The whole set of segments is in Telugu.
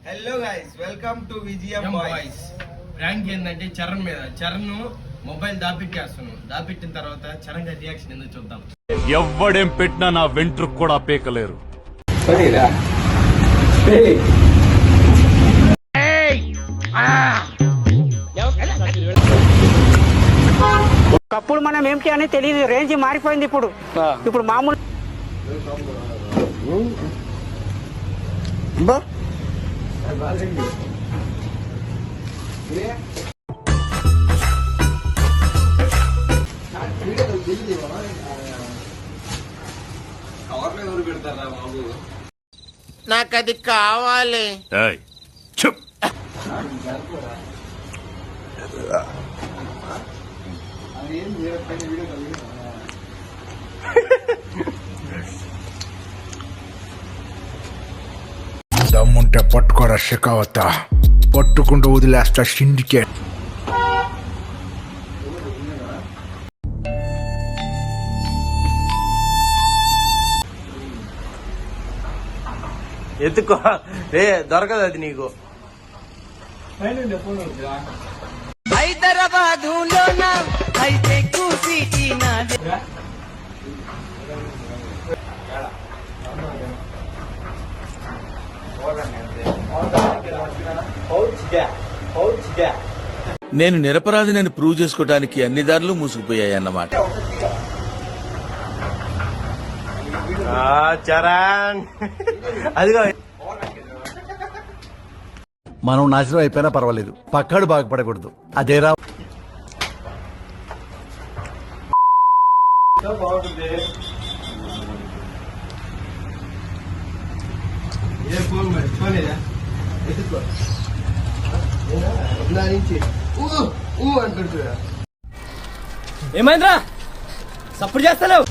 Hello guys, welcome to VGM boys. Prank ఏంటంటే చరణ్ మీద. చరణ్ మొబైల్ దాపెట్టిన తర్వాత చరణ్ గారి రియాక్షన్ ఎందుకు చూద్దాం. ఎవ్వడేం పెట్టినా నా వెంట్రుకు కూడా పీకలేరు. ఒకప్పుడు మనం ఏమిటి అని తెలియదు, రేంజ్ మారిపోయింది. ఇప్పుడు మామూలు నాకు అది కావాలి. దమ్ముంటే పట్టుకోరా షికావత, పట్టుకుంటూ వదిలేస్తా సిండికేట్. ఎత్తుకో రే, దొరకదు అది నీకు. నేను నిరపరాధిని ప్రూవ్ చేసుకోవడానికి అన్ని దారులు మూసుకుపోయాయి అన్నమాట. చరణ్ అదిగో, మనం నాశనం అయిపోయినా పర్వాలేదు, పక్కాడు బాగుపడకూడదు. అదేరా బాగుంటుంది. ఏ ఫోన్ మర్చిపోలేదా? ఎత్తుకో అంటుంటా. ఏమైందిరా సప్పుడు చేస్తలేవు?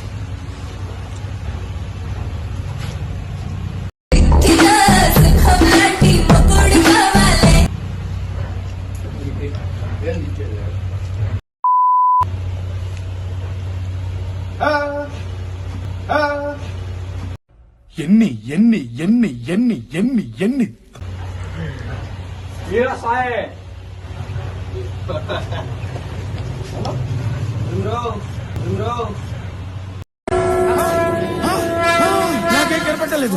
ఎన్ని ఎన్ని ఎన్ని ఎన్ని ఎన్ని ఎన్ని నాకేం కనపట్టలేదు.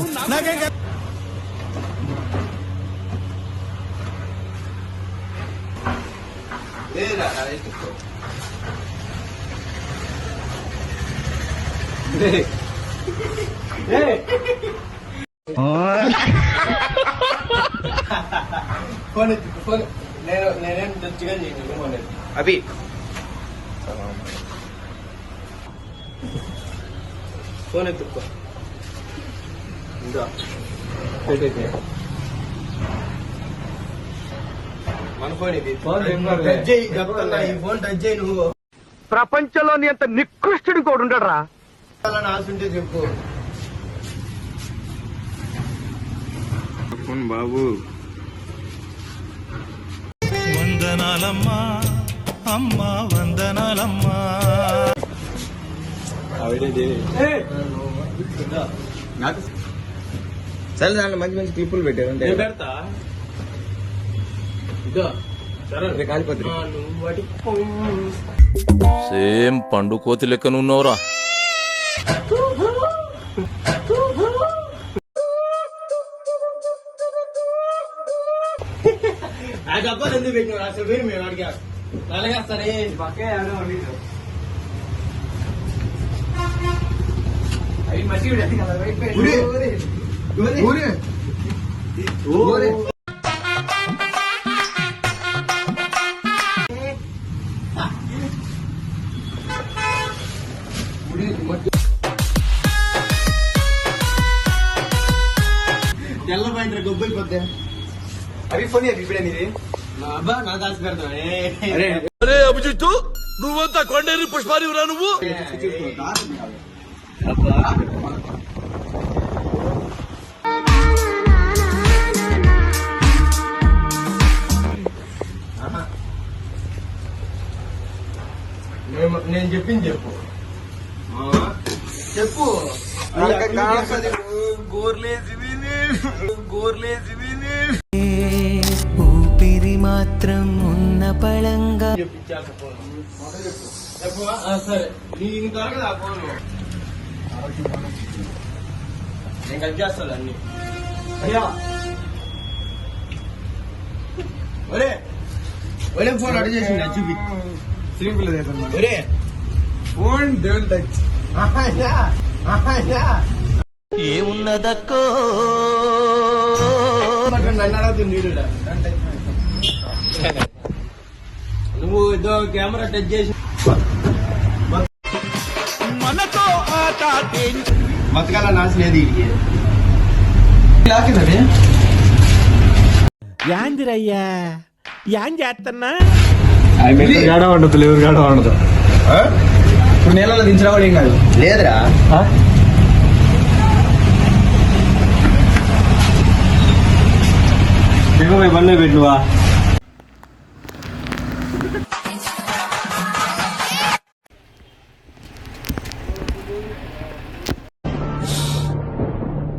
నేనేం మంచిగా చేయను. అభి ఫోన్ ఎత్తుకో. మన ఫోన్ ఇది. టచ్ చేయి, చెప్తున్నా. ఈ ఫోన్ టచ్ చేయి. నువ్వు ప్రపంచంలోని అంత నికృష్టుడు కూడా ఉండడరా. ఆశుంటే చెప్పు బాబు. వందనాలమ్మా అమ్మా, వందనాలమ్మా. సరే, దాంట్లో మంచి మంచి క్లిప్పులు పెట్టారు. పెడతా కాలిపోతుంది. సేమ్ పండు కోతి లెక్కనున్నవరా. ఆ డబ్బాలు ఎందుకు పెట్టినారు? అసలు మీరు మేము అడిగా అలాగేస్తానే పక్కే అవి తెల్ల బయట గొబ్బైపోద్దా. అవి ఫోన్ ఇప్పుడే నీది. అబ్బా నా దాచి పెడతావు. అభిజిత్తు, నువ్వంతా కొండేరి పుష్పారివురా నువ్వు. నేను చెప్పింది చెప్పు. చెప్పు. గోర్లేసి మాత్రం ఉన్న పళంగా సరే నీ దొరకదా ఫోన్ నేను కట్ చేస్తాను అన్ని అయ్యా ఒరే ఒరే ఫోన్ అడిగి చేసింది చూపి సింపుల్ ఒరే ఫోన్ డోంట్ టచ్ ఏమున్నదక్కో నన్ను అడుగుతుంది నువ్వు ఇదో కెమెరా టచ్ చేసి బతకాల నాశ లేదు లాకినది యాందిరయ్యా యాం చేస్తున్నా ఇప్పుడు నేలలో దించినా కూడా ఏం కాదు లేదురా దిగబోయి బండి పెట్టువా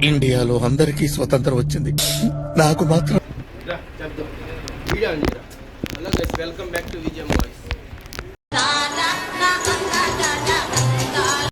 ఇండియాలో అందరికీ స్వతంత్రం వచ్చింది, నాకు మాత్రం. వెల్కమ్ బ్యాక్ టు విజయం వాయిస్.